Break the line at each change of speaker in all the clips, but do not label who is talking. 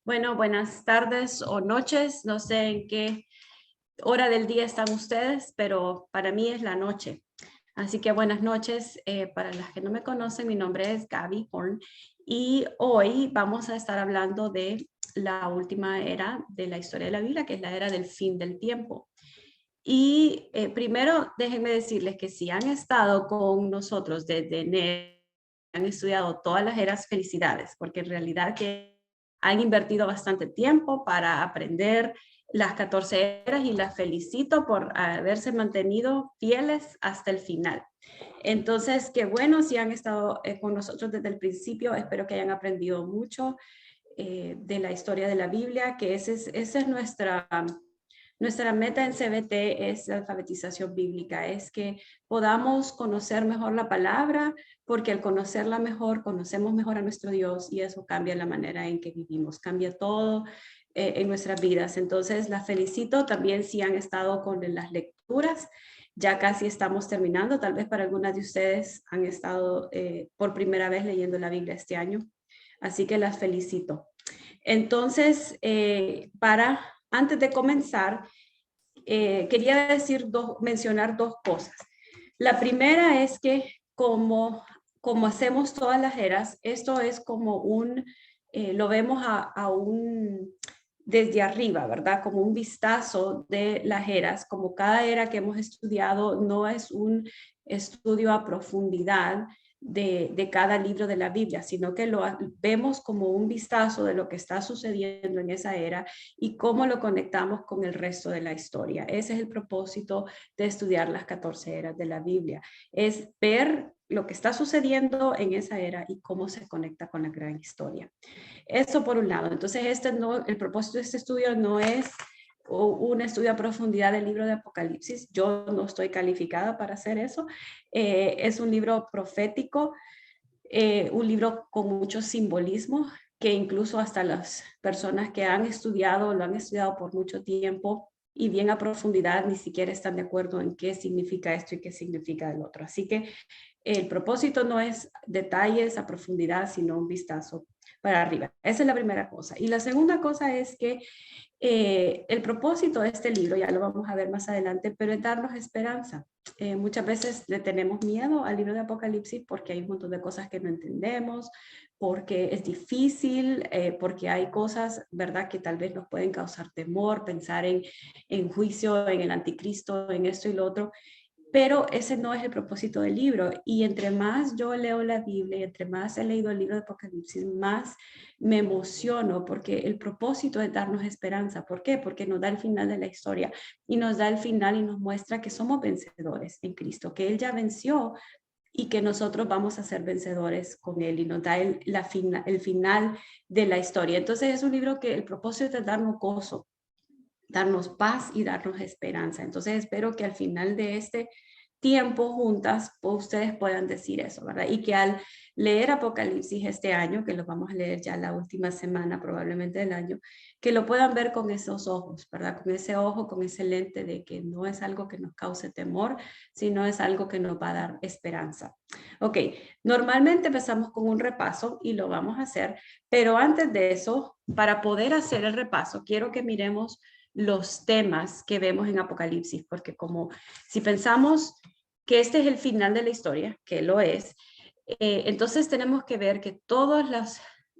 Bueno, buenas tardes o noches. No sé en qué hora del día están ustedes, pero para mí es la noche. Así que buenas noches. Para las que no me conocen, mi nombre es Gaby Horn y hoy vamos a estar hablando de la última era de la historia de la Biblia, que es la era del fin del tiempo. Y primero, déjenme decirles que si han estado con nosotros desde enero, han estudiado todas las eras, felicidades, porque en realidad que han invertido bastante tiempo para aprender las 14 eras y las felicito por haberse mantenido fieles hasta el final. Entonces, qué bueno si han estado con nosotros desde el principio. Espero que hayan aprendido mucho de la historia de la Biblia, que esa es nuestra meta en CBT, es la alfabetización bíblica, es que podamos conocer mejor la palabra, porque al conocerla mejor, conocemos mejor a nuestro Dios y eso cambia la manera en que vivimos, cambia todo en nuestras vidas. Entonces, la felicito también si han estado con las lecturas. Ya casi estamos terminando, tal vez para algunas de ustedes han estado por primera vez leyendo la Biblia este año, así que las felicito. Entonces, antes de comenzar, quería mencionar dos cosas. La primera es que como hacemos todas las eras, esto es como lo vemos desde arriba, ¿verdad? Como un vistazo de las eras, como cada era que hemos estudiado no es un estudio a profundidad de cada libro de la Biblia, sino que lo vemos como un vistazo de lo que está sucediendo en esa era y cómo lo conectamos con el resto de la historia. Ese es el propósito de estudiar las 14 eras de la Biblia, es ver lo que está sucediendo en esa era y cómo se conecta con la gran historia. Eso por un lado. Entonces, el propósito de este estudio no es un estudio a profundidad del libro de Apocalipsis. Yo no estoy calificada para hacer eso. Es un libro profético, un libro con mucho simbolismo, que incluso hasta las personas que lo han estudiado por mucho tiempo y bien a profundidad, ni siquiera están de acuerdo en qué significa esto y qué significa el otro. Así que el propósito no es detalles a profundidad, sino un vistazo para arriba. Esa es la primera cosa. Y la segunda cosa es que el propósito de este libro, ya lo vamos a ver más adelante, pero es darnos esperanza. Muchas veces le tenemos miedo al libro de Apocalipsis porque hay un montón de cosas que no entendemos, porque es difícil, porque hay cosas, ¿verdad?, que tal vez nos pueden causar temor, pensar en juicio, en el anticristo, en esto y lo otro. Pero ese no es el propósito del libro. Y entre más yo leo la Biblia y entre más he leído el libro de Apocalipsis, más me emociono porque el propósito es darnos esperanza. ¿Por qué? Porque nos da el final de la historia y nos da el final y nos muestra que somos vencedores en Cristo, que Él ya venció y que nosotros vamos a ser vencedores con Él y nos da el final de la historia. Entonces es un libro que el propósito es darnos gozo, darnos paz y darnos esperanza. Entonces espero que al final de este tiempo juntas, pues ustedes puedan decir eso, ¿verdad? Y que al leer Apocalipsis este año, que lo vamos a leer ya la última semana probablemente del año, que lo puedan ver con esos ojos, ¿verdad? Con ese ojo, con ese lente de que no es algo que nos cause temor, sino es algo que nos va a dar esperanza. Ok, normalmente empezamos con un repaso y lo vamos a hacer, pero antes de eso, para poder hacer el repaso, quiero que miremos los temas que vemos en Apocalipsis, porque como si pensamos que este es el final de la historia, que lo es, entonces tenemos que ver que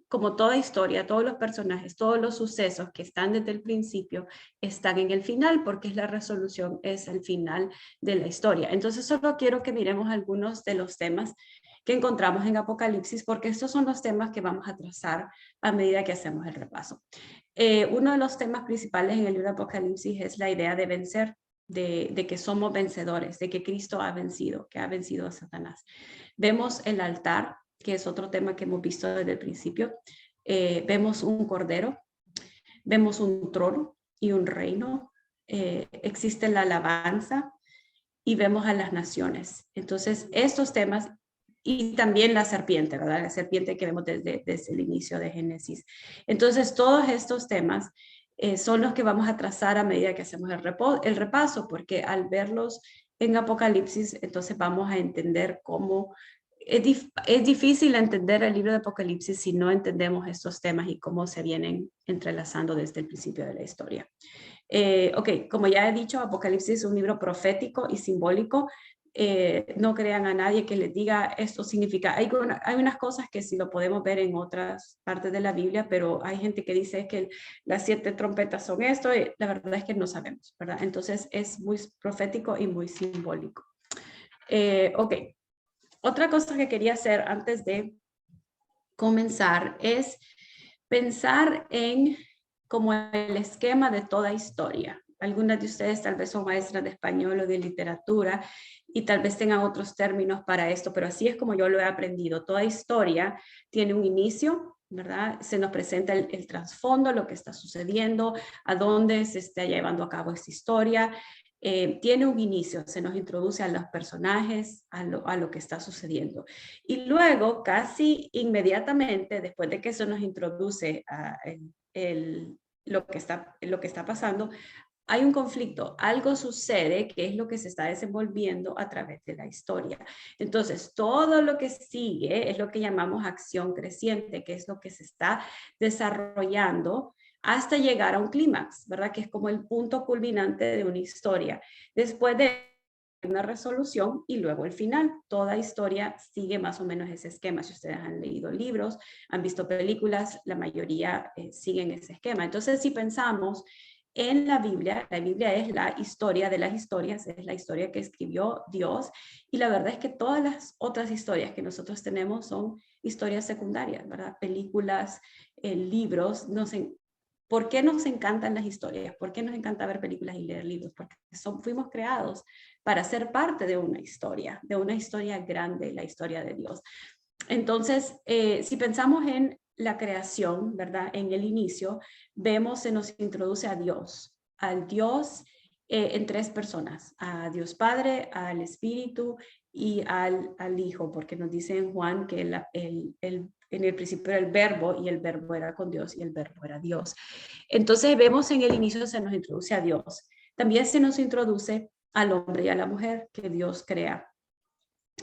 como toda historia, todos los personajes, todos los sucesos que están desde el principio están en el final, porque es la resolución, es el final de la historia. Entonces solo quiero que miremos algunos de los temas que encontramos en Apocalipsis, porque estos son los temas que vamos a trazar a medida que hacemos el repaso. Uno de los temas principales en el libro de Apocalipsis es la idea de vencer, de que somos vencedores, de que Cristo ha vencido, que ha vencido a Satanás. Vemos el altar, que es otro tema que hemos visto desde el principio. Vemos un cordero, vemos un trono y un reino. Existe la alabanza y vemos a las naciones. Entonces, estos temas y también la serpiente, ¿verdad? La serpiente que vemos desde el inicio de Génesis. Entonces, todos estos temas son los que vamos a trazar a medida que hacemos el repaso, porque al verlos en Apocalipsis, entonces vamos a entender cómo es difícil entender el libro de Apocalipsis si no entendemos estos temas y cómo se vienen entrelazando desde el principio de la historia. Ok, como ya he dicho, Apocalipsis es un libro profético y simbólico. No crean a nadie que les diga esto significa. Hay unas cosas que sí lo podemos ver en otras partes de la Biblia, pero hay gente que dice que las 7 trompetas son esto, y la verdad es que no sabemos, ¿verdad? Entonces es muy profético y muy simbólico. Ok, otra cosa que quería hacer antes de comenzar es pensar en como el esquema de toda historia. Algunas de ustedes tal vez son maestras de español o de literatura y tal vez tengan otros términos para esto, pero así es como yo lo he aprendido. Toda historia tiene un inicio, ¿verdad? Se nos presenta el trasfondo, lo que está sucediendo, a dónde se está llevando a cabo esta historia. Tiene un inicio, se nos introduce a los personajes, a lo que está sucediendo. Y luego, casi inmediatamente, después de que eso nos introduce a lo que está pasando, hay un conflicto, algo sucede que es lo que se está desenvolviendo a través de la historia. Entonces, todo lo que sigue es lo que llamamos acción creciente, que es lo que se está desarrollando hasta llegar a un clímax, ¿verdad? Que es como el punto culminante de una historia. Después de una resolución y luego el final. Toda historia sigue más o menos ese esquema. Si ustedes han leído libros, han visto películas, la mayoría siguen ese esquema. Entonces, si pensamos en la Biblia es la historia de las historias, es la historia que escribió Dios, y la verdad es que todas las otras historias que nosotros tenemos son historias secundarias, ¿verdad? Películas, libros, ¿por qué nos encantan las historias? ¿Por qué nos encanta ver películas y leer libros? Porque fuimos creados para ser parte de una historia grande, la historia de Dios. Entonces, si pensamos en la creación, ¿verdad? En el inicio, se nos introduce a Dios, al Dios en 3 personas, a Dios Padre, al Espíritu y al Hijo, porque nos dice en Juan que en el principio era el verbo y el verbo era con Dios y el verbo era Dios. Entonces vemos en el inicio se nos introduce a Dios. También se nos introduce al hombre y a la mujer que Dios crea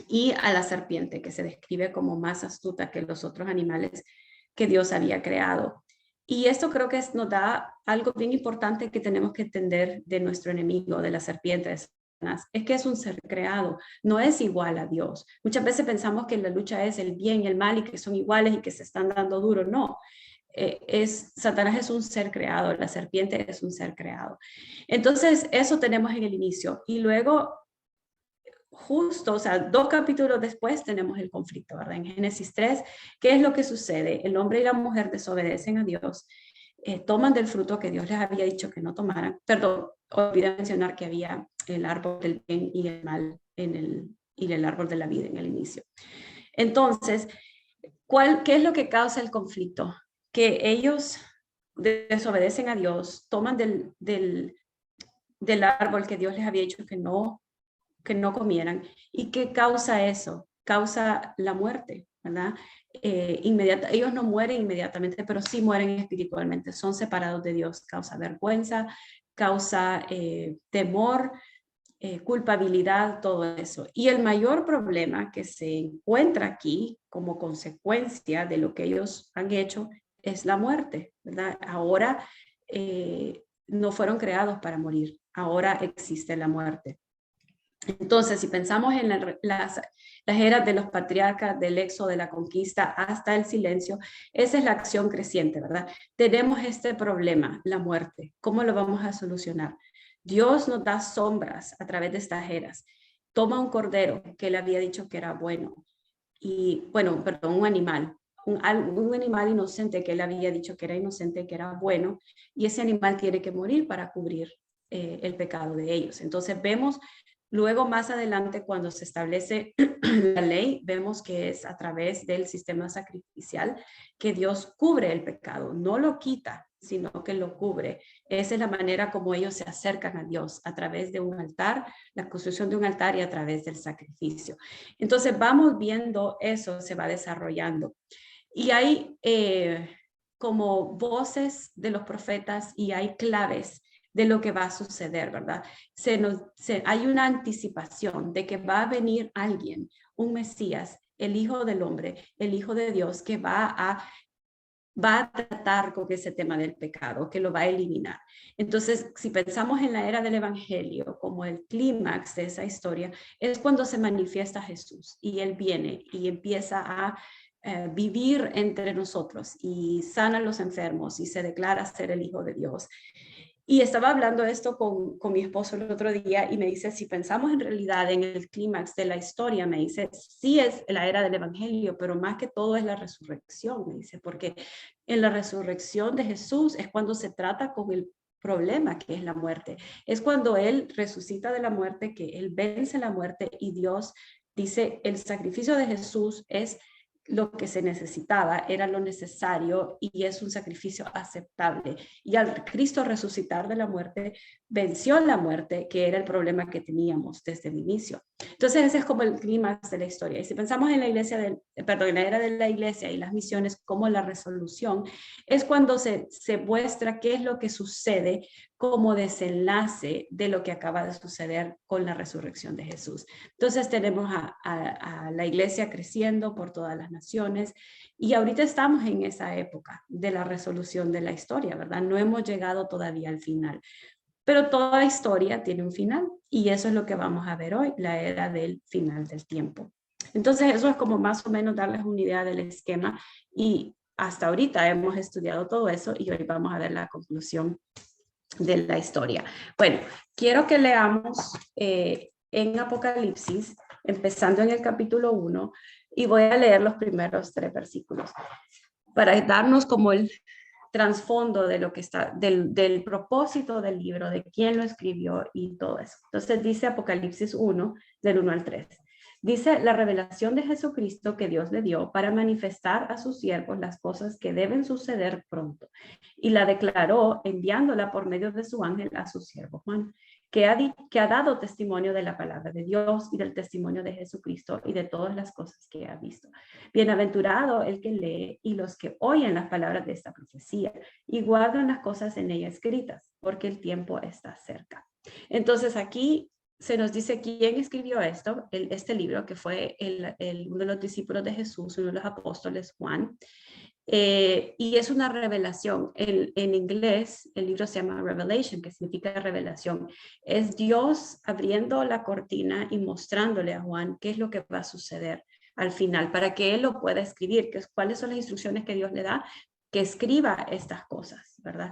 y a la serpiente, que se describe como más astuta que los otros animales que Dios había creado. Y esto creo que nos da algo bien importante que tenemos que entender de nuestro enemigo, de la serpiente, de Satanás, es que es un ser creado, no es igual a Dios. Muchas veces pensamos que la lucha es el bien y el mal y que son iguales y que se están dando duro. No, Satanás es un ser creado, la serpiente es un ser creado. Entonces, eso tenemos en el inicio. Y luego justo, o sea, 2 capítulos después tenemos el conflicto, ¿verdad? En Génesis 3, ¿qué es lo que sucede? El hombre y la mujer desobedecen a Dios, toman del fruto que Dios les había dicho que no tomaran. Perdón, olvidé mencionar que había el árbol del bien y el mal y el árbol de la vida en el inicio. Entonces, ¿qué es lo que causa el conflicto? Que ellos desobedecen a Dios, toman del árbol que Dios les había dicho que no comieran. ¿Y qué causa eso? Causa la muerte, ¿verdad? Ellos no mueren inmediatamente, pero sí mueren espiritualmente, son separados de Dios, causa vergüenza, causa temor, culpabilidad, todo eso. Y el mayor problema que se encuentra aquí como consecuencia de lo que ellos han hecho es la muerte, ¿verdad? Ahora no fueron creados para morir, ahora existe la muerte. Entonces, si pensamos en las eras de los patriarcas, del éxodo, de la conquista, hasta el silencio, esa es la acción creciente, ¿verdad? Tenemos este problema, la muerte. ¿Cómo lo vamos a solucionar? Dios nos da sombras a través de estas eras. Toma un cordero que él había dicho que era bueno, perdón, un animal, un animal inocente que él había dicho que era inocente, que era bueno, y ese animal tiene que morir para cubrir el pecado de ellos. Entonces vemos luego más adelante cuando se establece la ley, vemos que es a través del sistema sacrificial que Dios cubre el pecado, no lo quita, sino que lo cubre. Esa es la manera como ellos se acercan a Dios, a través de un altar, la construcción de un altar y a través del sacrificio. Entonces vamos viendo eso, se va desarrollando. Y hay como voces de los profetas y hay claves de lo que va a suceder, ¿verdad? Hay una anticipación de que va a venir alguien, un Mesías, el Hijo del Hombre, el Hijo de Dios, que va a tratar con ese tema del pecado, que lo va a eliminar. Entonces, si pensamos en la era del Evangelio como el clímax de esa historia, es cuando se manifiesta Jesús y Él viene y empieza a vivir entre nosotros y sana a los enfermos y se declara ser el Hijo de Dios. Y estaba hablando esto con mi esposo el otro día y me dice, si pensamos en realidad en el clímax de la historia, me dice, sí es la era del Evangelio, pero más que todo es la resurrección, me dice, porque en la resurrección de Jesús es cuando se trata con el problema que es la muerte. Es cuando Él resucita de la muerte, que Él vence la muerte y Dios dice, el sacrificio de Jesús es lo que se necesitaba, era lo necesario y es un sacrificio aceptable. Y al Cristo resucitar de la muerte, venció la muerte, que era el problema que teníamos desde el inicio. Entonces ese es como el clímax de la historia. Y si pensamos en la iglesia, en la era de la iglesia y las misiones como la resolución, es cuando se muestra qué es lo que sucede como desenlace de lo que acaba de suceder con la resurrección de Jesús. Entonces tenemos a la iglesia creciendo por todas las naciones y ahorita estamos en esa época de la resolución de la historia, ¿verdad? No hemos llegado todavía al final, pero toda historia tiene un final y eso es lo que vamos a ver hoy, la era del final del tiempo. Entonces eso es como más o menos darles una idea del esquema y hasta ahorita hemos estudiado todo eso y hoy vamos a ver la conclusión de la historia. Bueno, quiero que leamos en Apocalipsis, empezando en el capítulo 1, y voy a leer los primeros 3 versículos para darnos como el trasfondo de lo que está, del propósito del libro, de quién lo escribió y todo eso. Entonces dice Apocalipsis 1, del 1 al 3. Dice la revelación de Jesucristo que Dios le dio para manifestar a sus siervos las cosas que deben suceder pronto. Y la declaró enviándola por medio de su ángel a su siervo Juan, que ha dado testimonio de la palabra de Dios y del testimonio de Jesucristo y de todas las cosas que ha visto. Bienaventurado el que lee y los que oyen las palabras de esta profecía y guardan las cosas en ella escritas, porque el tiempo está cerca. Entonces aquí se nos dice quién escribió esto, este libro, que fue uno de los discípulos de Jesús, uno de los apóstoles, Juan. Y es una revelación. En inglés, el libro se llama Revelation, que significa revelación. Es Dios abriendo la cortina y mostrándole a Juan qué es lo que va a suceder al final, para que él lo pueda escribir, cuáles son las instrucciones que Dios le da, que escriba estas cosas, ¿verdad?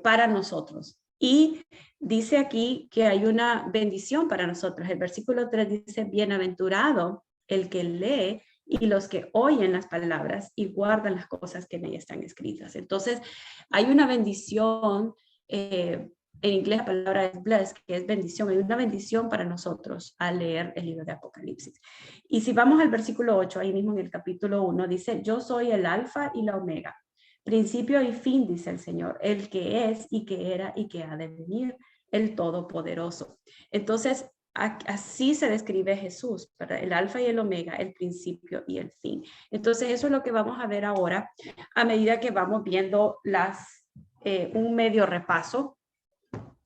Para nosotros. Y dice aquí que hay una bendición para nosotros. El versículo 3 dice, bienaventurado el que lee y los que oyen las palabras y guardan las cosas que en ellas están escritas. Entonces, hay una bendición, en inglés la palabra es blessed, que es bendición. Hay una bendición para nosotros al leer el libro de Apocalipsis. Y si vamos al versículo 8, ahí mismo en el capítulo 1, dice, yo soy el alfa y la omega, principio y fin, dice el Señor, el que es y que era y que ha de venir, el Todopoderoso. Entonces, así se describe Jesús, ¿verdad? El alfa y el omega, el principio y el fin. Entonces, eso es lo que vamos a ver ahora a medida que vamos viendo un medio repaso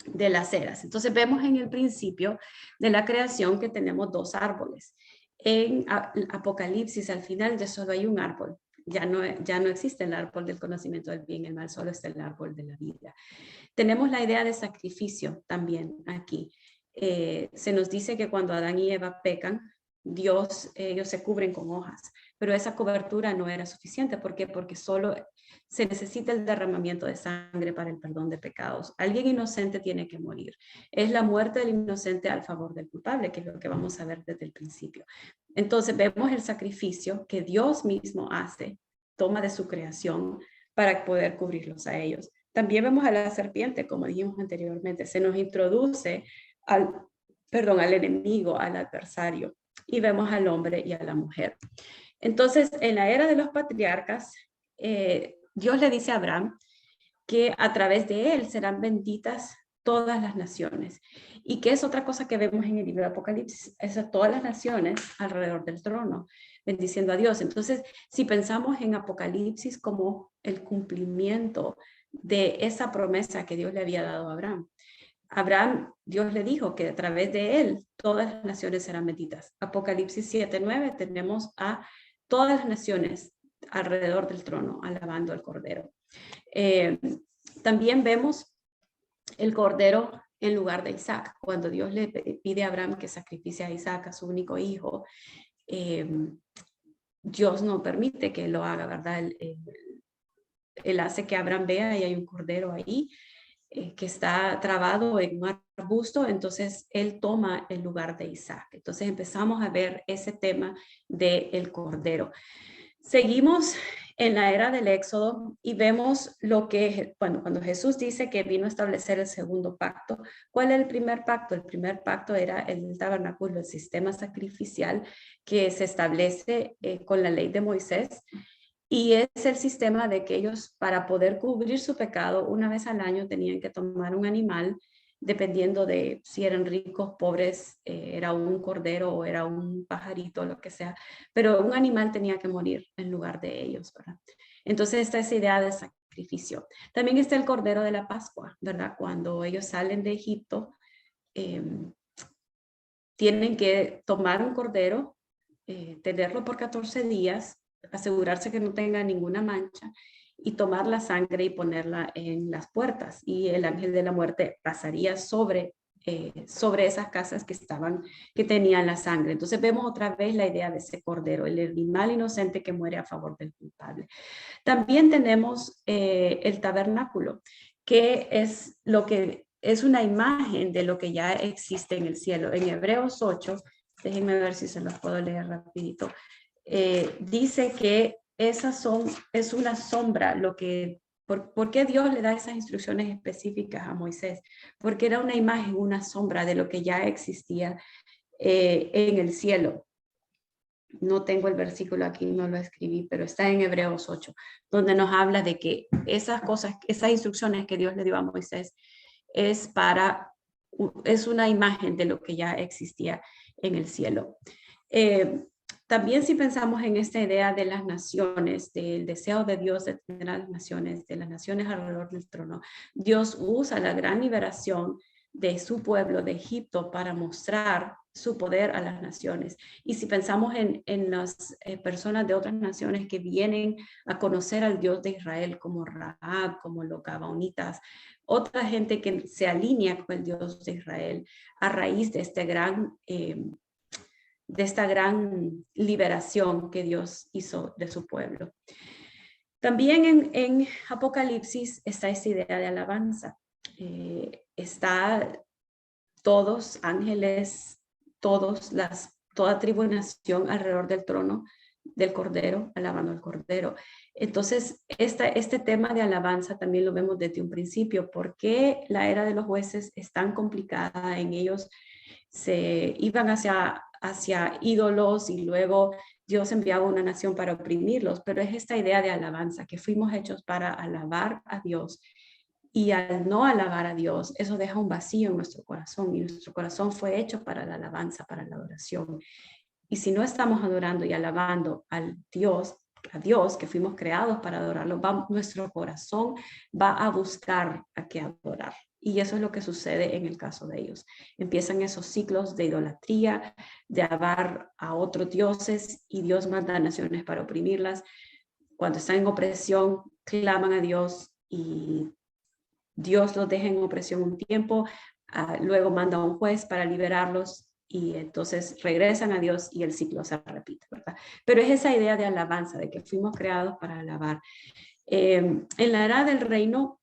de las eras. Entonces, vemos en el principio de la creación que tenemos 2 árboles. En Apocalipsis, al final, ya solo hay un árbol. Ya no existe el árbol del conocimiento del bien y el mal, solo está el árbol de la vida. Tenemos la idea de sacrificio también aquí. Se nos dice que cuando Adán y Eva pecan, ellos se cubren con hojas, pero esa cobertura no era suficiente. ¿Por qué? Porque solo se necesita el derramamiento de sangre para el perdón de pecados. Alguien inocente tiene que morir. Es la muerte del inocente al favor del culpable, que es lo que vamos a ver desde el principio. Entonces vemos el sacrificio que Dios mismo hace, toma de su creación para poder cubrirlos a ellos. También vemos a la serpiente, como dijimos anteriormente, se nos introduce al enemigo, al adversario, y vemos al hombre y a la mujer. Entonces, en la era de los patriarcas, Dios le dice a Abraham que a través de él serán benditas todas las naciones. Y que es otra cosa que vemos en el libro de Apocalipsis, es a todas las naciones alrededor del trono, bendiciendo a Dios. Entonces, si pensamos en Apocalipsis como el cumplimiento de esa promesa que Dios le había dado a Abraham, Abraham, Dios le dijo que a través de él todas las naciones serán benditas. Apocalipsis 7:9 tenemos a todas las naciones alrededor del trono alabando al Cordero. También vemos el Cordero en lugar de Isaac. Cuando Dios le pide a Abraham que sacrifique a Isaac, a su único hijo, Dios no permite que lo haga, ¿verdad? Él hace que Abraham vea y hay un cordero ahí que está trabado en un arbusto, entonces él toma el lugar de Isaac. Entonces empezamos a ver ese tema del cordero. Seguimos en la era del Éxodo y vemos lo que, bueno, cuando Jesús dice que vino a establecer el segundo pacto, ¿cuál es el primer pacto? El primer pacto era el tabernáculo, el sistema sacrificial que se establece con la ley de Moisés. Y es el sistema de que ellos, para poder cubrir su pecado, una vez al año tenían que tomar un animal, dependiendo de si eran ricos, pobres, era un cordero o era un pajarito, lo que sea. Pero un animal tenía que morir en lugar de ellos, ¿verdad? Entonces, esta es la idea de sacrificio. También está el cordero de la Pascua, ¿verdad? Cuando ellos salen de Egipto, tienen que tomar un cordero, tenerlo por 14 días, asegurarse que no tenga ninguna mancha y tomar la sangre y ponerla en las puertas. Y el ángel de la muerte pasaría sobre esas casas que tenían la sangre. Entonces vemos otra vez la idea de ese cordero, el animal inocente que muere a favor del culpable. También tenemos el tabernáculo, que es lo que es una imagen de lo que ya existe en el cielo. En Hebreos 8, déjenme ver si se los puedo leer rapidito. Dice que es una sombra ¿por qué Dios le da esas instrucciones específicas a Moisés? Porque era una imagen, una sombra de lo que ya existía en el cielo. No tengo el versículo aquí, no lo escribí, pero está en Hebreos 8, donde nos habla de que esas cosas, esas instrucciones que Dios le dio a Moisés es una imagen de lo que ya existía en el cielo. También si pensamos en esta idea de las naciones, del deseo de Dios de tener a las naciones, de las naciones alrededor del trono, Dios usa la gran liberación de su pueblo de Egipto para mostrar su poder a las naciones. Y si pensamos en las personas de otras naciones que vienen a conocer al Dios de Israel, como Rahab, como los gabaonitas, otra gente que se alinea con el Dios de Israel a raíz de esta gran liberación que Dios hizo de su pueblo. También en Apocalipsis está esta idea de alabanza. Está todos ángeles, toda tribu y nación alrededor del trono del Cordero, alabando al Cordero. Entonces, este tema de alabanza también lo vemos desde un principio. ¿Por qué la era de los jueces es tan complicada? En ellos se iban hacia ídolos y luego Dios enviaba una nación para oprimirlos, pero es esta idea de alabanza, que fuimos hechos para alabar a Dios. Y al no alabar a Dios, eso deja un vacío en nuestro corazón y nuestro corazón fue hecho para la alabanza, para la adoración. Y si no estamos adorando y alabando a Dios que fuimos creados para adorarlo, nuestro corazón va a buscar a qué adorar. Y eso es lo que sucede en el caso de ellos. Empiezan esos ciclos de idolatría, de alabar a otros dioses y Dios manda a naciones para oprimirlas. Cuando están en opresión, claman a Dios y Dios los deja en opresión un tiempo, luego manda a un juez para liberarlos y entonces regresan a Dios y el ciclo se repite, ¿verdad? Pero es esa idea de alabanza, de que fuimos creados para alabar. En la era del reino,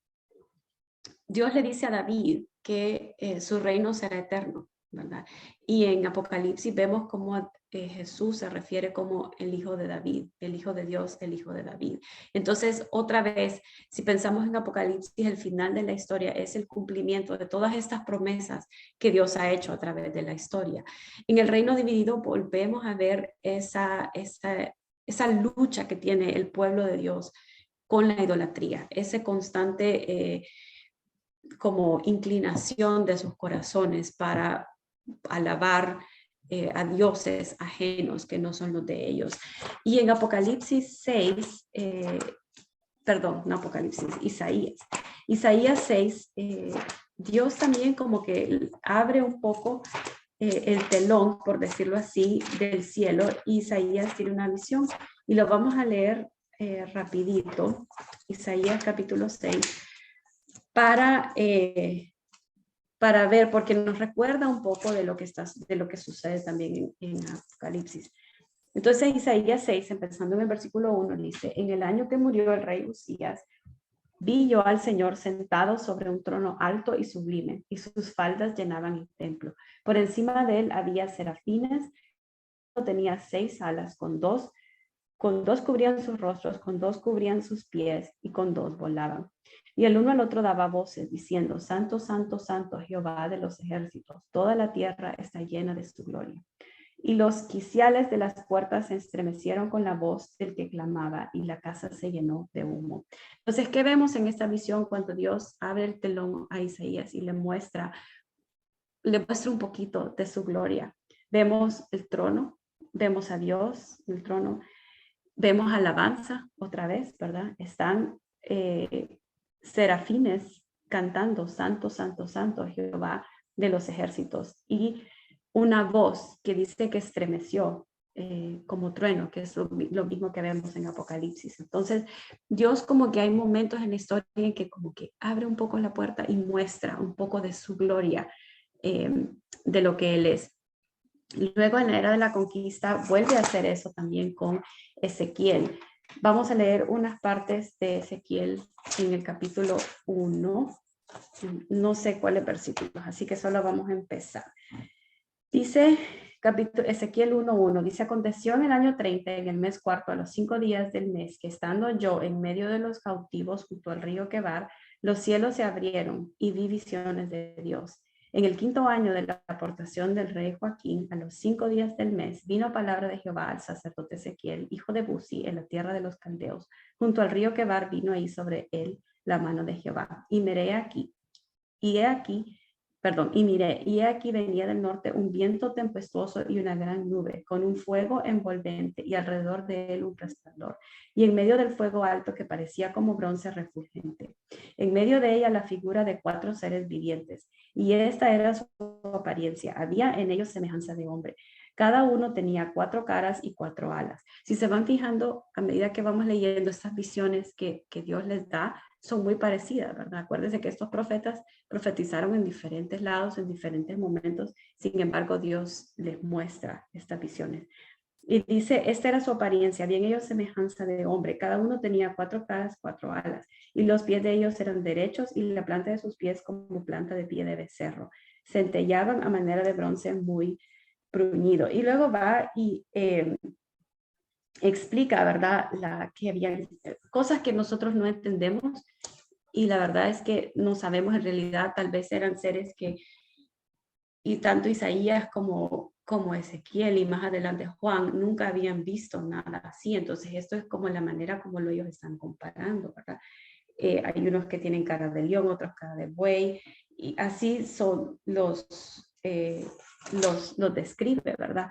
Dios le dice a David que su reino será eterno, ¿verdad? Y en Apocalipsis vemos cómo Jesús se refiere como el hijo de David, el hijo de Dios, el hijo de David. Entonces, otra vez, si pensamos en Apocalipsis, el final de la historia es el cumplimiento de todas estas promesas que Dios ha hecho a través de la historia. En el reino dividido volvemos a ver esa lucha que tiene el pueblo de Dios con la idolatría, ese constante como inclinación de sus corazones para alabar a dioses ajenos que no son los de ellos. Y en Apocalipsis 6, no Apocalipsis, Isaías 6 Dios también como que abre un poco el telón, por decirlo así, del cielo. Isaías tiene una visión y lo vamos a leer rapidito. Isaías capítulo 6 para ver, porque nos recuerda un poco de lo que sucede también en Apocalipsis. Entonces Isaías 6, empezando en el versículo 1, dice: en el año que murió el rey Usías, vi yo al Señor sentado sobre un trono alto y sublime, y sus faldas llenaban el templo. Por encima de él había serafines, tenía 6 alas, con dos cubrían sus rostros, con 2 cubrían sus pies, y con 2 volaban. Y el uno al otro daba voces, diciendo: Santo, santo, santo, Jehová de los ejércitos, toda la tierra está llena de su gloria. Y los quiciales de las puertas se estremecieron con la voz del que clamaba, y la casa se llenó de humo. Entonces, ¿qué vemos en esta visión cuando Dios abre el telón a Isaías y le muestra un poquito de su gloria? Vemos el trono, vemos a Dios, el trono, vemos alabanza otra vez, ¿verdad? Están serafines cantando: Santo, santo, santo, Jehová de los ejércitos. Y una voz que dice que estremeció como trueno, que es lo mismo que vemos en Apocalipsis. Entonces, Dios como que hay momentos en la historia en que como que abre un poco la puerta y muestra un poco de su gloria, de lo que Él es. Luego, en la era de la conquista, vuelve a hacer eso también con Ezequiel. Vamos a leer unas partes de Ezequiel en el capítulo 1. No sé cuáles versículos, así que solo vamos a empezar. Dice Ezequiel 1:1, dice: aconteció en el año 30, en el mes cuarto, a los 5 días del mes, que estando yo en medio de los cautivos junto al río Quebar, los cielos se abrieron y vi visiones de Dios. En el 5.º año de la aportación del rey Joaquín, a los 5 días del mes, vino palabra de Jehová al sacerdote Ezequiel, hijo de Buzi, en la tierra de los caldeos. Junto al río Quebar vino ahí sobre él la mano de Jehová. Y miré aquí, y miré, y aquí venía del norte un viento tempestuoso y una gran nube, con un fuego envolvente, y alrededor de él un resplandor. Y en medio del fuego alto, que parecía como bronce refulgente. En medio de ella la figura de 4 seres vivientes, y esta era su apariencia. Había en ellos semejanza de hombre. Cada uno tenía 4 caras y 4 alas. Si se van fijando, a medida que vamos leyendo estas visiones que Dios les da, son muy parecidas, ¿verdad? Acuérdense que estos profetas profetizaron en diferentes lados, en diferentes momentos. Sin embargo, Dios les muestra estas visiones. Y dice: esta era su apariencia, bien ellos semejanza de hombre. Cada uno tenía 4 caras, 4 alas, y los pies de ellos eran derechos, y la planta de sus pies como planta de pie de becerro. Centellaban a manera de bronce muy bruñido. Y luego va y explica, ¿verdad? Que había cosas que nosotros no entendemos, y la verdad es que no sabemos en realidad. Tal vez eran seres que, y tanto Isaías como Ezequiel y más adelante Juan, nunca habían visto nada así. Entonces esto es como la manera como ellos están comparando, ¿verdad? Hay unos que tienen cara de león, otros cara de buey, y así son los describe, ¿verdad?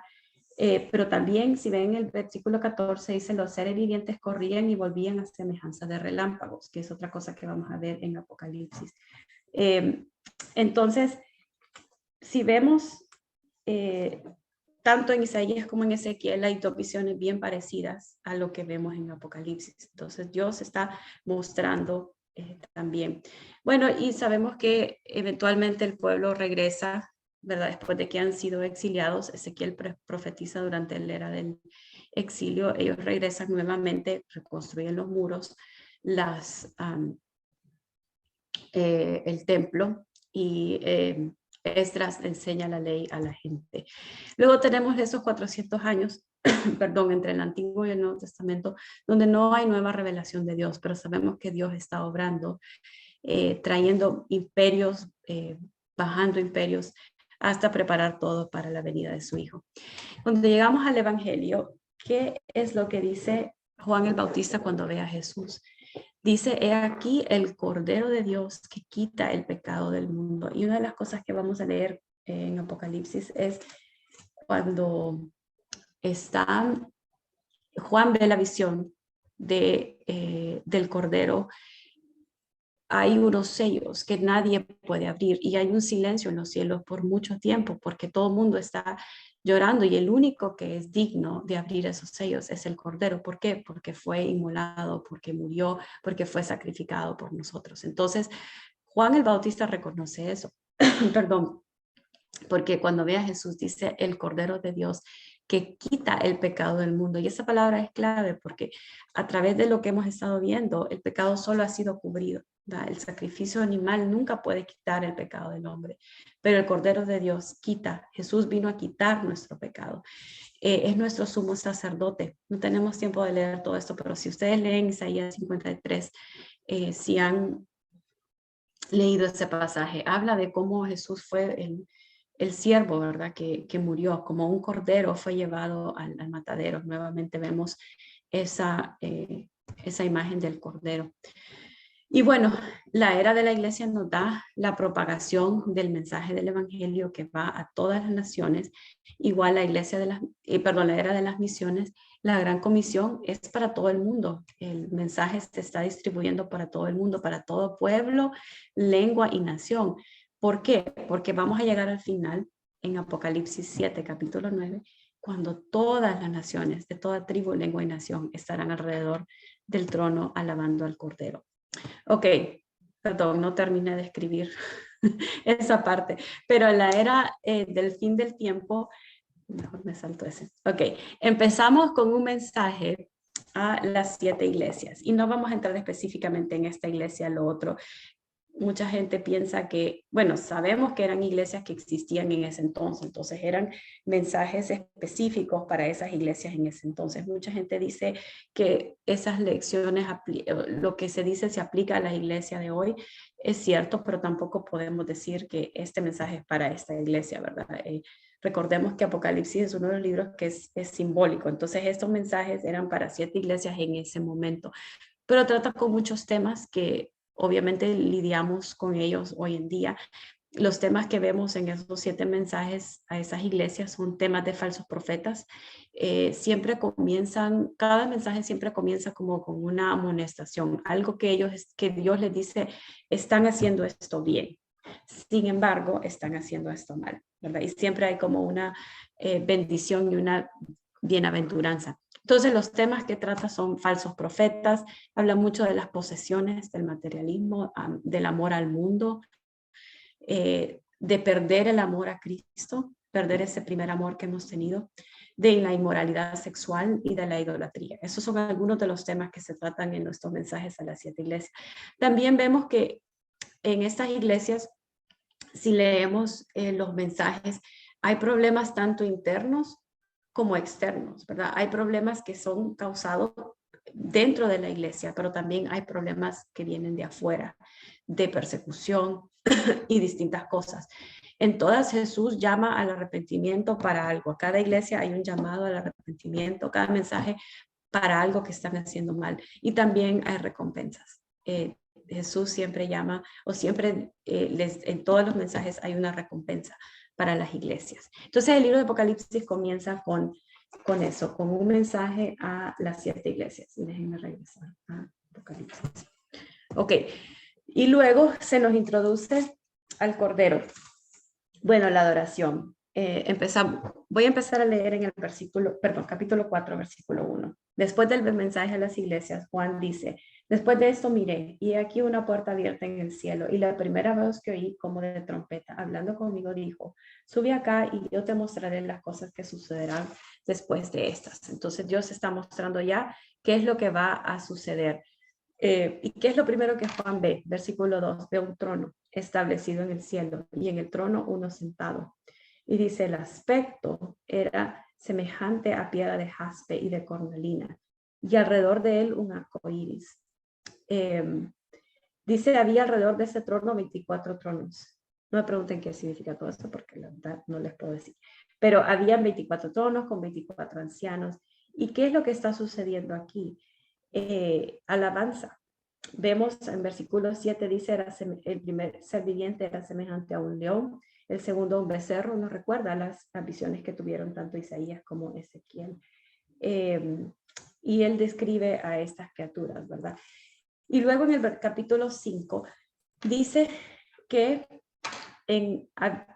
Pero también, si ven el versículo 14, dice: los seres vivientes corrían y volvían a semejanza de relámpagos, que es otra cosa que vamos a ver en Apocalipsis. Entonces, si vemos tanto en Isaías como en Ezequiel, hay 2 visiones bien parecidas a lo que vemos en Apocalipsis. Entonces, Dios está mostrando también. Bueno, y sabemos que eventualmente el pueblo regresa, ¿verdad? Después de que han sido exiliados. Ezequiel profetiza durante la era del exilio. Ellos regresan nuevamente, reconstruyen los muros, el templo, y Esdras enseña la ley a la gente. Luego tenemos esos 400 años, perdón, entre el Antiguo y el Nuevo Testamento, donde no hay nueva revelación de Dios, pero sabemos que Dios está obrando, trayendo imperios, bajando imperios, hasta preparar todo para la venida de su Hijo. Cuando llegamos al Evangelio, ¿qué es lo que dice Juan el Bautista cuando ve a Jesús? Dice: he aquí el Cordero de Dios que quita el pecado del mundo. Y una de las cosas que vamos a leer en Apocalipsis es cuando Juan ve la visión del Cordero, hay unos sellos que nadie puede abrir y hay un silencio en los cielos por mucho tiempo porque todo el mundo está llorando y el único que es digno de abrir esos sellos es el Cordero. ¿Por qué? Porque fue inmolado, porque murió, porque fue sacrificado por nosotros. Entonces, Juan el Bautista reconoce eso. Perdón, porque cuando ve a Jesús dice el Cordero de Dios que quita el pecado del mundo. Y esa palabra es clave porque a través de lo que hemos estado viendo, el pecado solo ha sido cubrido. ¿Verdad? El sacrificio animal nunca puede quitar el pecado del hombre, pero el Cordero de Dios quita. Jesús vino a quitar nuestro pecado. Es nuestro sumo sacerdote. No tenemos tiempo de leer todo esto, pero si ustedes leen Isaías 53, si han leído ese pasaje, habla de cómo Jesús fue el siervo, ¿verdad? Que murió, como un cordero fue llevado al matadero. Nuevamente vemos esa imagen del cordero. Y bueno, la era de la iglesia nos da la propagación del mensaje del evangelio que va a todas las naciones. Igual la iglesia de la era de las misiones, la gran comisión es para todo el mundo. El mensaje se está distribuyendo para todo el mundo, para todo pueblo, lengua y nación. ¿Por qué? Porque vamos a llegar al final en Apocalipsis 7, capítulo 9, cuando todas las naciones de toda tribu, lengua y nación estarán alrededor del trono alabando al Cordero. Ok, perdón, no terminé de escribir esa parte, pero la era del fin del tiempo, mejor me salto ese. Ok, empezamos con un mensaje a las 7 iglesias y no vamos a entrar específicamente en esta iglesia, lo otro. Mucha gente piensa que, bueno, sabemos que eran iglesias que existían en ese entonces eran mensajes específicos para esas iglesias en ese entonces. Mucha gente dice que esas lecciones, lo que se dice se aplica a la iglesia de hoy, es cierto, pero tampoco podemos decir que este mensaje es para esta iglesia, ¿verdad? Recordemos que Apocalipsis es uno de los libros que es simbólico, entonces estos mensajes eran para 7 iglesias en ese momento, pero trata con muchos temas que obviamente lidiamos con ellos hoy en día. Los temas que vemos en esos 7 mensajes a esas iglesias son temas de falsos profetas. Siempre comienzan, cada mensaje siempre comienza como con una amonestación, algo que Dios les dice, están haciendo esto bien. Sin embargo, están haciendo esto mal, ¿verdad? Y siempre hay como una bendición y una bienaventuranza. Entonces, los temas que trata son falsos profetas, habla mucho de las posesiones, del materialismo, del amor al mundo, de perder el amor a Cristo, perder ese primer amor que hemos tenido, de la inmoralidad sexual y de la idolatría. Esos son algunos de los temas que se tratan en nuestros mensajes a las 7 iglesias. También vemos que en estas iglesias, si leemos los mensajes, hay problemas tanto internos como externos, ¿verdad? Hay problemas que son causados dentro de la iglesia, pero también hay problemas que vienen de afuera, de persecución y distintas cosas. En todas Jesús llama al arrepentimiento para algo. A cada iglesia hay un llamado al arrepentimiento, cada mensaje para algo que están haciendo mal. Y también hay recompensas. Jesús siempre llama, o siempre en todos los mensajes hay una recompensa para las iglesias. Entonces el libro de Apocalipsis comienza con eso, con un mensaje a las 7 iglesias. Y déjenme regresar a Apocalipsis. Ok, y luego se nos introduce al Cordero. Bueno, la adoración. Voy a empezar a leer en el capítulo 4, versículo 1. Después del mensaje a las iglesias, Juan dice, después de esto miré, y aquí una puerta abierta en el cielo, y la primera voz que oí como de trompeta, hablando conmigo, dijo, sube acá y yo te mostraré las cosas que sucederán después de estas. Entonces Dios está mostrando ya qué es lo que va a suceder. ¿Y qué es lo primero que Juan ve? Versículo 2, ve un trono establecido en el cielo y en el trono uno sentado. Y dice, el aspecto era semejante a piedra de jaspe y de cornalina, y alrededor de él un arco iris. Dice, había alrededor de ese trono 24 tronos. No me pregunten qué significa todo esto porque la verdad no les puedo decir. Pero habían 24 tronos con 24 ancianos. ¿Y qué es lo que está sucediendo aquí? Alabanza. Vemos en versículo 7 dice, el primer ser viviente era semejante a un león, el segundo un becerro, nos recuerda las visiones que tuvieron tanto Isaías como Ezequiel. Y él describe a estas criaturas, ¿verdad? Y luego en el capítulo 5 dice que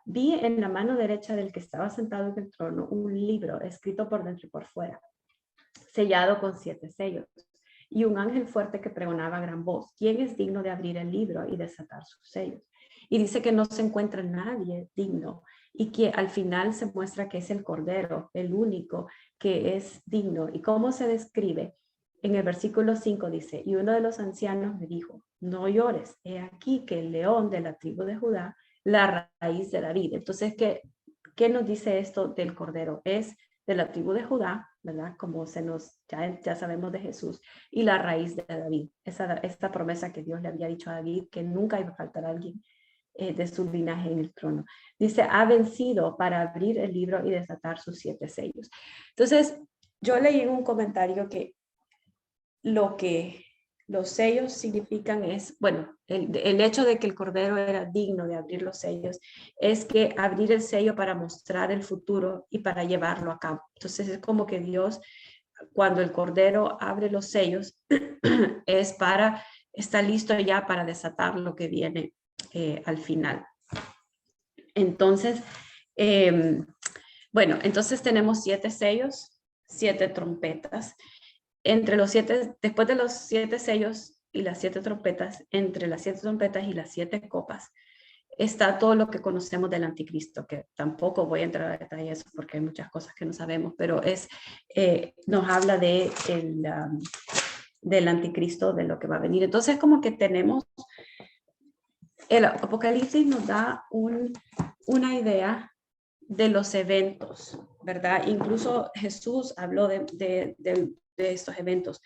vi en la mano derecha del que estaba sentado en el trono un libro escrito por dentro y por fuera, sellado con 7 sellos. Y un ángel fuerte que pregonaba a gran voz: ¿quién es digno de abrir el libro y desatar sus sellos? Y dice que no se encuentra nadie digno, y que al final se muestra que es el Cordero, el único que es digno. ¿Y cómo se describe? En el versículo 5 dice: y uno de los ancianos me dijo: no llores, he aquí que el león de la tribu de Judá, la raíz de David. Entonces, ¿qué nos dice esto del Cordero? Es de la tribu de Judá, ¿verdad? Como ya sabemos de Jesús, y la raíz de David, esta promesa que Dios le había dicho a David, que nunca iba a faltar alguien de su linaje en el trono. Dice: ha vencido para abrir el libro y desatar sus 7 sellos. Entonces, yo leí en un comentario que lo que los sellos significan es, bueno, el hecho de que el Cordero era digno de abrir los sellos, es que abrir el sello para mostrar el futuro y para llevarlo a cabo. Entonces es como que Dios, cuando el Cordero abre los sellos, está listo ya para desatar lo que viene al final. Entonces, bueno, entonces tenemos 7 sellos, 7 trompetas. Entre los 7, después de los 7 sellos y las 7 trompetas, entre las 7 trompetas y las 7 copas, está todo lo que conocemos del anticristo, que tampoco voy a entrar a detalles porque hay muchas cosas que no sabemos, pero nos habla del anticristo, de lo que va a venir. Entonces, como que tenemos, el Apocalipsis nos da una idea de los eventos, ¿verdad? Incluso Jesús habló de estos eventos.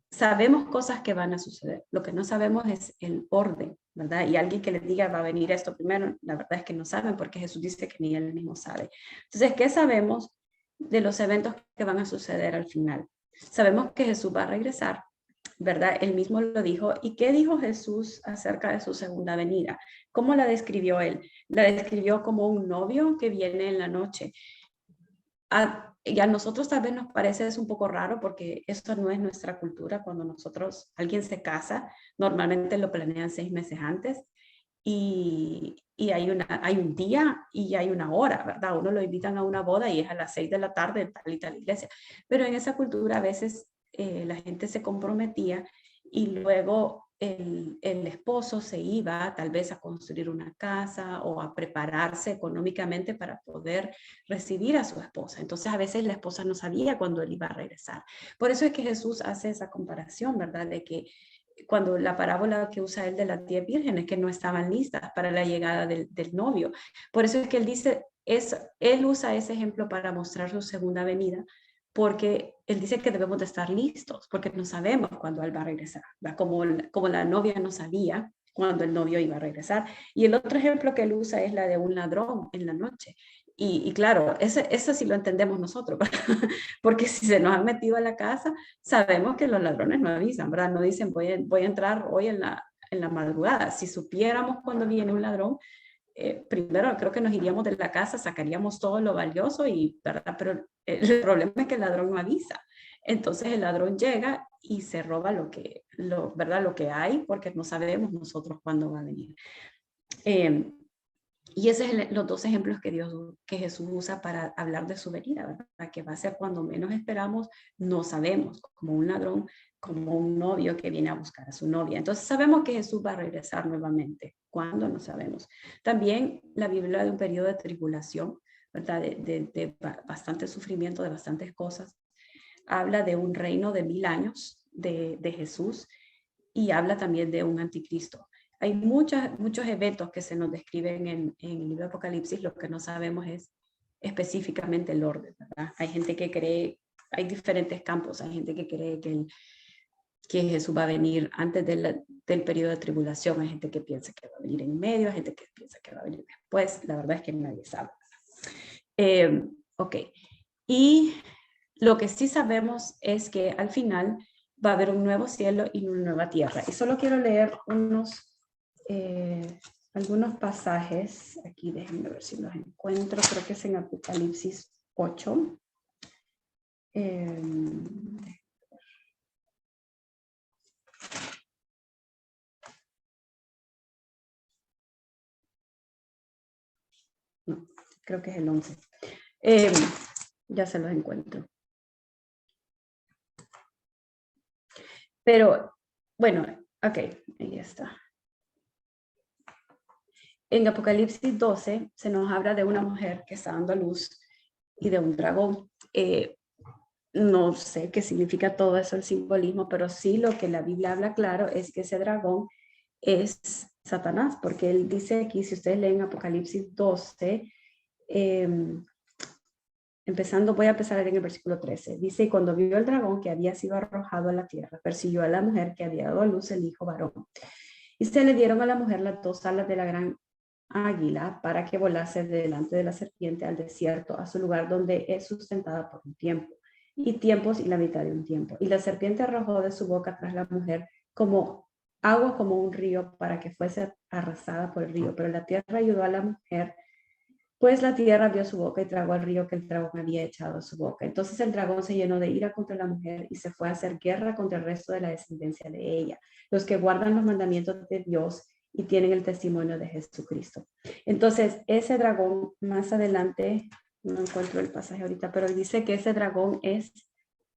Sabemos cosas que van a suceder. Lo que no sabemos es el orden, ¿verdad? Y alguien que les diga va a venir esto primero, la verdad es que no saben, porque Jesús dice que ni él mismo sabe. Entonces, ¿qué sabemos de los eventos que van a suceder al final? Sabemos que Jesús va a regresar, ¿verdad? Él mismo lo dijo. ¿Y qué dijo Jesús acerca de su segunda venida? ¿Cómo la describió él? La describió como un novio que viene en la noche. Y a nosotros tal vez nos parece es un poco raro porque eso no es nuestra cultura. Cuando alguien se casa, normalmente lo planean 6 meses antes y hay un día y hay una hora, ¿verdad? Uno lo invitan a una boda y es a las 6 de la tarde en tal y tal iglesia. Pero en esa cultura a veces la gente se comprometía y luego el esposo se iba tal vez a construir una casa o a prepararse económicamente para poder recibir a su esposa. Entonces a veces la esposa no sabía cuándo él iba a regresar. Por eso es que Jesús hace esa comparación, ¿verdad? De que cuando la parábola que usa él de las 10 vírgenes que no estaban listas para la llegada del novio. Por eso es que él dice, él usa ese ejemplo para mostrar su segunda venida, porque él dice que debemos de estar listos, porque no sabemos cuándo él va a regresar, ¿verdad? Como la novia no sabía cuándo el novio iba a regresar. Y el otro ejemplo que él usa es la de un ladrón en la noche. Y claro, eso sí lo entendemos nosotros, ¿verdad? Porque si se nos han metido a la casa, sabemos que los ladrones no avisan, ¿verdad? No dicen voy a entrar hoy en la madrugada. Si supiéramos cuando viene un ladrón, primero creo que nos iríamos de la casa, sacaríamos todo lo valioso, ¿verdad? Pero el problema es que el ladrón no avisa. Entonces el ladrón llega y se roba ¿verdad? Lo que hay, porque no sabemos nosotros cuándo va a venir. Y esos son los 2 ejemplos que Jesús usa para hablar de su venida, ¿verdad? Que va a ser cuando menos esperamos, no sabemos, como un ladrón, como un novio que viene a buscar a su novia. Entonces sabemos que Jesús va a regresar nuevamente. ¿Cuándo? No sabemos. También la Biblia habla de un periodo de tribulación, ¿verdad? De bastante sufrimiento, de bastantes cosas. Habla de un reino de 1000 años de Jesús y habla también de un anticristo. Hay muchos eventos que se nos describen en el libro de Apocalipsis. Lo que no sabemos es específicamente el orden, ¿verdad? Hay gente que cree, hay diferentes campos. Hay gente que cree que Jesús va a venir antes del periodo de tribulación. Hay gente que piensa que va a venir en medio. Hay gente que piensa que va a venir después. La verdad es que nadie sabe. Ok. Y lo que sí sabemos es que al final va a haber un nuevo cielo y una nueva tierra. Y solo quiero leer algunos pasajes. Aquí déjenme ver si los encuentro. Creo que es en Apocalipsis 8. no, creo que es el 11. Ya se los encuentro. Pero, bueno, ok, ahí está. En Apocalipsis 12 se nos habla de una mujer que está dando a luz y de un dragón. No sé qué significa todo eso, el simbolismo, pero sí lo que la Biblia habla claro es que ese dragón es Satanás, porque él dice aquí, si ustedes leen Apocalipsis 12, voy a empezar a leer en el versículo 13. Dice, y cuando vio el dragón que había sido arrojado a la tierra, persiguió a la mujer que había dado a luz el hijo varón. Y se le dieron a la mujer las 2 alas de la gran águila para que volase delante de la serpiente al desierto, a su lugar donde es sustentada por un tiempo, y tiempos y la mitad de un tiempo. Y la serpiente arrojó de su boca tras la mujer como agua como un río para que fuese arrasada por el río. Pero la tierra ayudó a la mujer, pues la tierra abrió su boca y tragó al río que el dragón había echado a su boca. Entonces el dragón se llenó de ira contra la mujer y se fue a hacer guerra contra el resto de la descendencia de ella, los que guardan los mandamientos de Dios y tienen el testimonio de Jesucristo. Entonces ese dragón, más adelante, no encuentro el pasaje ahorita, pero dice que ese dragón es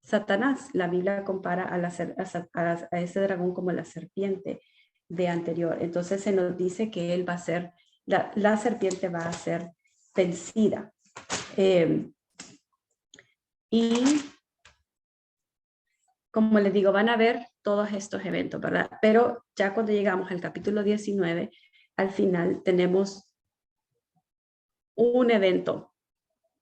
Satanás. La Biblia compara a ese dragón como la serpiente de anterior. Entonces se nos dice que él va a ser, la serpiente va a ser vencida. Y como les digo, van a ver todos estos eventos, ¿verdad? Pero ya cuando llegamos al capítulo 19, al final tenemos un evento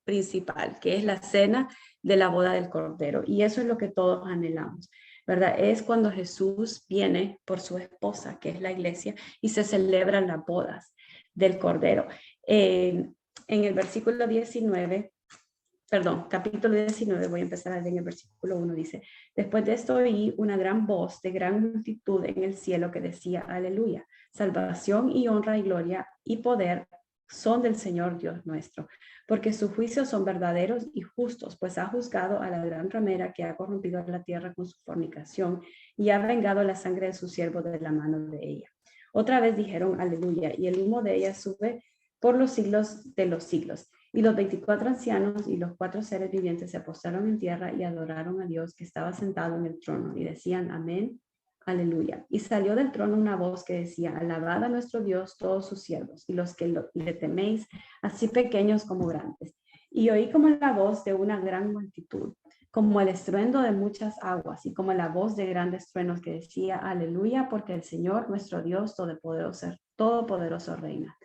principal, que es la cena de la boda del Cordero. Y eso es lo que todos anhelamos, ¿verdad? Es cuando Jesús viene por su esposa, que es la iglesia, y se celebran las bodas del Cordero. En el versículo 19, capítulo 19, voy a empezar en el versículo 1, dice, después de esto oí una gran voz de gran multitud en el cielo que decía, aleluya, salvación y honra y gloria y poder son del Señor Dios nuestro, porque sus juicios son verdaderos y justos, pues ha juzgado a la gran ramera que ha corrompido a la tierra con su fornicación y ha vengado la sangre de su siervo de la mano de ella. Otra vez dijeron, aleluya, y el humo de ella sube por los siglos de los siglos. Y los 24 ancianos y los 4 seres vivientes se postraron en tierra y adoraron a Dios que estaba sentado en el trono y decían amén, aleluya. Y salió del trono una voz que decía, alabad a nuestro Dios todos sus siervos y los que le teméis, así pequeños como grandes. Y oí como la voz de una gran multitud, como el estruendo de muchas aguas y como la voz de grandes truenos que decía, aleluya, porque el Señor nuestro Dios todopoderoso reina.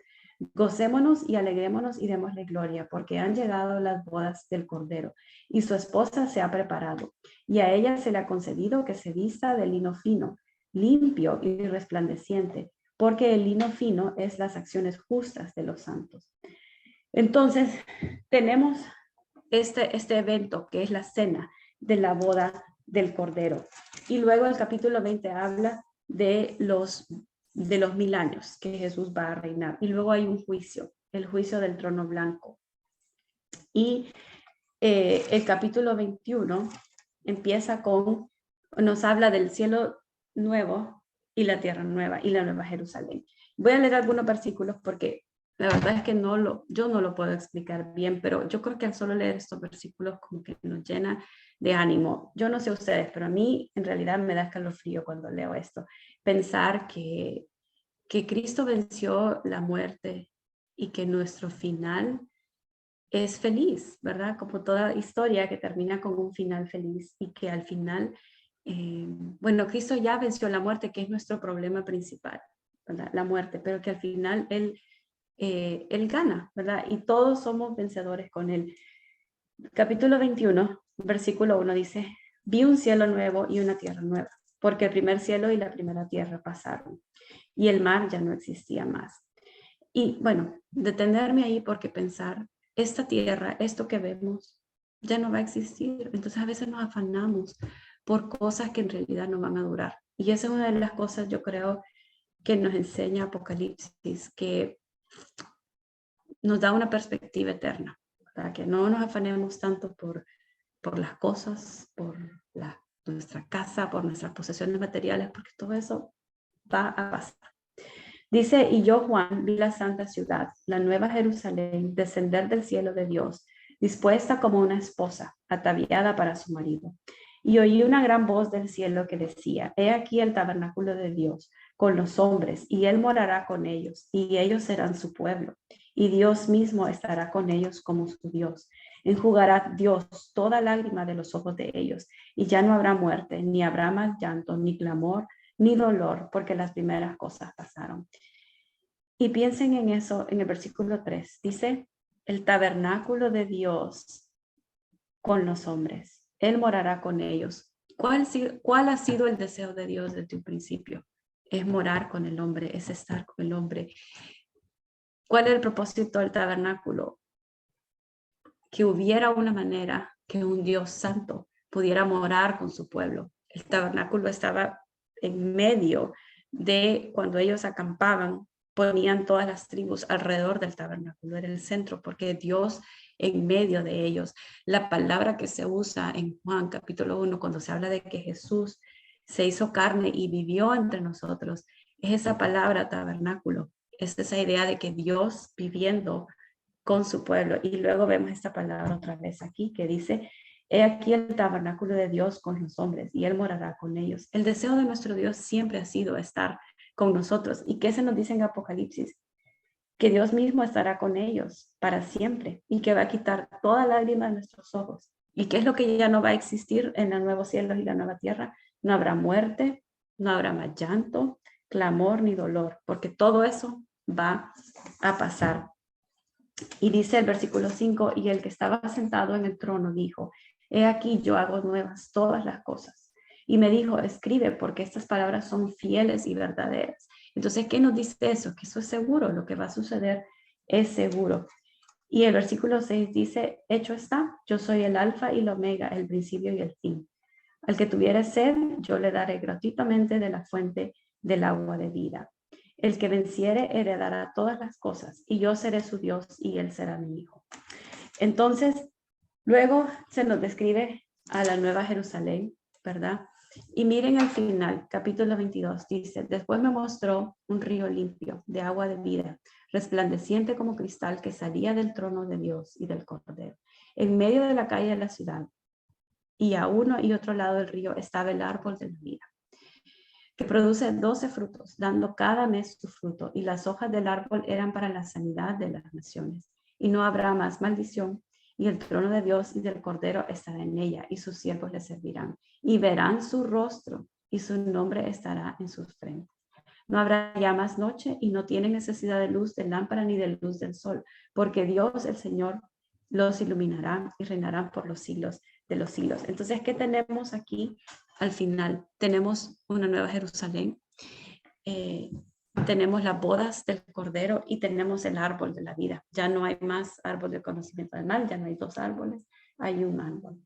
Gocémonos y alegrémonos y démosle gloria, porque han llegado las bodas del Cordero, y su esposa se ha preparado, y a ella se le ha concedido que se vista de lino fino, limpio y resplandeciente, porque el lino fino es las acciones justas de los santos. Entonces, tenemos este evento que es la cena de la boda del Cordero. Y luego el capítulo 20 habla de los 1000 años que Jesús va a reinar. Y luego hay un juicio, el juicio del trono blanco. Y el capítulo 21 empieza nos habla del cielo nuevo y la tierra nueva y la nueva Jerusalén. Voy a leer algunos versículos porque la verdad es que yo no lo puedo explicar bien, pero yo creo que al solo leer estos versículos como que nos llena de ánimo. Yo no sé ustedes, pero a mí en realidad me da escalofrío cuando leo esto. Pensar que Cristo venció la muerte y que nuestro final es feliz, ¿verdad? Como toda historia que termina con un final feliz y que al final, bueno, Cristo ya venció la muerte, que es nuestro problema principal, ¿verdad? La muerte, pero que al final Él gana, ¿verdad? Y todos somos vencedores con Él. Capítulo 21, versículo 1 dice, vi un cielo nuevo y una tierra nueva, porque el primer cielo y la primera tierra pasaron y el mar ya no existía más. Y bueno, detenerme ahí porque pensar, esta tierra, esto que vemos, ya no va a existir. Entonces a veces nos afanamos por cosas que en realidad no van a durar. Y esa es una de las cosas, yo creo, que nos enseña Apocalipsis, que nos da una perspectiva eterna, para que no nos afanemos tanto por las cosas, por nuestra casa, por nuestras posesiones materiales, porque todo eso va a pasar. Dice, y yo, Juan, vi la santa ciudad, la nueva Jerusalén, descender del cielo de Dios, dispuesta como una esposa, ataviada para su marido. Y oí una gran voz del cielo que decía, he aquí el tabernáculo de Dios con los hombres, y él morará con ellos, y ellos serán su pueblo, y Dios mismo estará con ellos como su Dios. Enjugará Dios toda lágrima de los ojos de ellos, y ya no habrá muerte, ni habrá más llanto, ni clamor, ni dolor, porque las primeras cosas pasaron. Y piensen en eso en el versículo 3. Dice, el tabernáculo de Dios con los hombres. Él morará con ellos. ¿Cuál ha sido el deseo de Dios desde un principio? Es morar con el hombre, es estar con el hombre. ¿Cuál es el propósito del tabernáculo? Que hubiera una manera que un Dios santo pudiera morar con su pueblo. El tabernáculo estaba en medio de cuando ellos acampaban, ponían todas las tribus alrededor del tabernáculo, era el centro, porque Dios en medio de ellos. La palabra que se usa en Juan capítulo 1, cuando se habla de que Jesús se hizo carne y vivió entre nosotros, es esa palabra tabernáculo, es esa idea de que Dios viviendo con su pueblo. Y luego vemos esta palabra otra vez aquí que dice, he aquí el tabernáculo de Dios con los hombres y él morará con ellos. El deseo de nuestro Dios siempre ha sido estar con nosotros. ¿Y qué se nos dice en Apocalipsis? Que Dios mismo estará con ellos para siempre y que va a quitar toda lágrima de nuestros ojos. ¿Y qué es lo que ya no va a existir en los nuevos cielos y la nueva tierra? No habrá muerte, no habrá más llanto, clamor ni dolor, porque todo eso va a pasar. Y dice el versículo 5, y el que estaba sentado en el trono dijo, he aquí yo hago nuevas todas las cosas. Y me dijo, escribe porque estas palabras son fieles y verdaderas. Entonces, ¿qué nos dice eso? Que eso es seguro, lo que va a suceder es seguro. Y el versículo 6 dice, hecho está, yo soy el alfa y el omega, el principio y el fin. Al que tuviere sed, yo le daré gratuitamente de la fuente del agua de vida. El que venciere heredará todas las cosas, y yo seré su Dios y él será mi hijo. Entonces, luego se nos describe a la nueva Jerusalén, ¿verdad? Y miren al final, capítulo 22, dice, después me mostró un río limpio de agua de vida, resplandeciente como cristal que salía del trono de Dios y del Cordero, en medio de la calle de la ciudad. Y a uno y otro lado del río estaba el árbol de la vida, que produce 12 frutos, dando cada mes su fruto, y las hojas del árbol eran para la sanidad de las naciones. Y no habrá más maldición, y el trono de Dios y del Cordero estará en ella, y sus siervos le servirán, y verán su rostro, y su nombre estará en sus frentes. No habrá ya más noche, y no tienen necesidad de luz de lámpara ni de luz del sol, porque Dios, el Señor, los iluminará y reinarán por los siglos de los siglos. Entonces, ¿qué tenemos aquí? Al final tenemos una nueva Jerusalén, tenemos las bodas del Cordero y tenemos el árbol de la vida. Ya no hay más árbol del conocimiento del mal, ya no hay dos árboles, hay un árbol.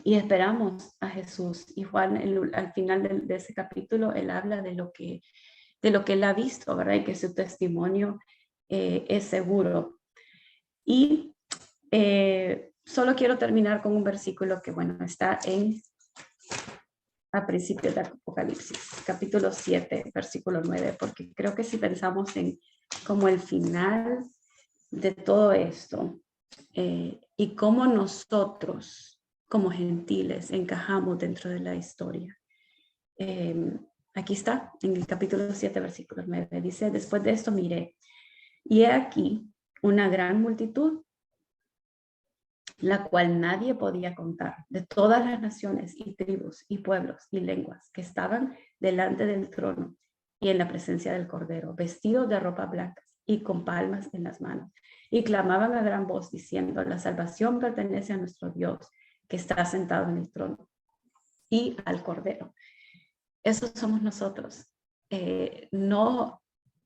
Y esperamos a Jesús. Y Juan, al final de ese capítulo, él habla de lo que él ha visto, ¿verdad? Y que su testimonio es seguro. Y solo quiero terminar con un versículo que, bueno, está a principios de Apocalipsis, capítulo 7, versículo 9, porque creo que si pensamos en como el final de todo esto y cómo nosotros como gentiles encajamos dentro de la historia. Aquí está, en el capítulo 7, versículo 9, dice, después de esto miré, y he aquí una gran multitud, la cual nadie podía contar, de todas las naciones y tribus y pueblos y lenguas que estaban delante del trono y en la presencia del Cordero, vestidos de ropas blancas y con palmas en las manos. Y clamaban a gran voz diciendo, la salvación pertenece a nuestro Dios que está sentado en el trono y al Cordero. Esos somos nosotros.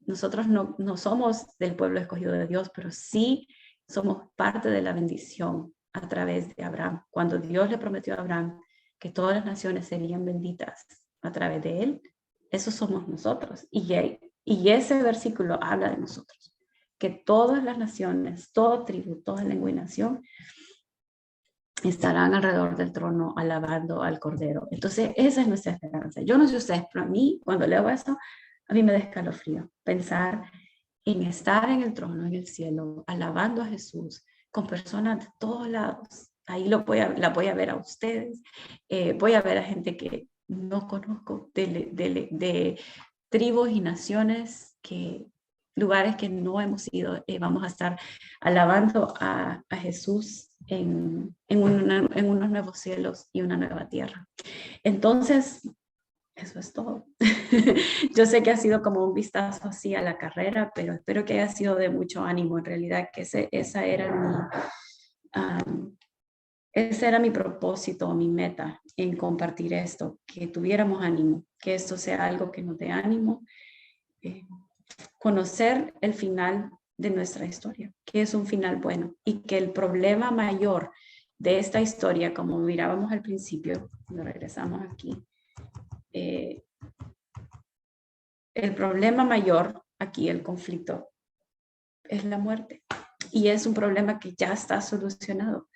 Nosotros no somos del pueblo escogido de Dios, pero sí somos parte de la bendición a través de Abraham. Cuando Dios le prometió a Abraham que todas las naciones serían benditas a través de él, esos somos nosotros. Y ese versículo habla de nosotros, que todas las naciones, toda tribu, toda lengua y nación estarán alrededor del trono alabando al Cordero. Entonces, esa es nuestra esperanza. Yo no sé ustedes, pero a mí, cuando leo eso, a mí me da escalofrío pensar en estar en el trono, en el cielo, alabando a Jesús, con personas de todos lados. Ahí la voy a ver a ustedes, voy a ver a gente que no conozco, de tribus y naciones, lugares que no hemos ido. Vamos a estar alabando a Jesús en unos nuevos cielos y una nueva tierra. Entonces, eso es todo. Yo sé que ha sido como un vistazo así a la carrera, pero espero que haya sido de mucho ánimo. En realidad, que ese era mi propósito, mi meta en compartir esto, que tuviéramos ánimo, que esto sea algo que nos dé ánimo, conocer el final de nuestra historia, que es un final bueno, y que el problema mayor de esta historia, como mirábamos al principio, cuando regresamos aquí, el problema mayor aquí, el conflicto, es la muerte. Y es un problema que ya está solucionado.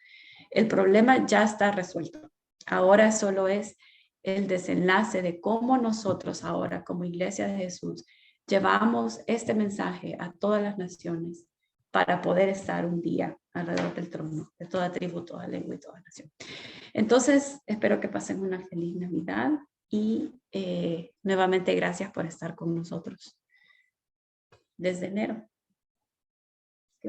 El problema ya está resuelto. Ahora solo es el desenlace de cómo nosotros ahora, como Iglesia de Jesús, llevamos este mensaje a todas las naciones para poder estar un día alrededor del trono de toda tribu, toda lengua y toda nación. Entonces, espero que pasen una feliz Navidad y nuevamente gracias por estar con nosotros desde enero.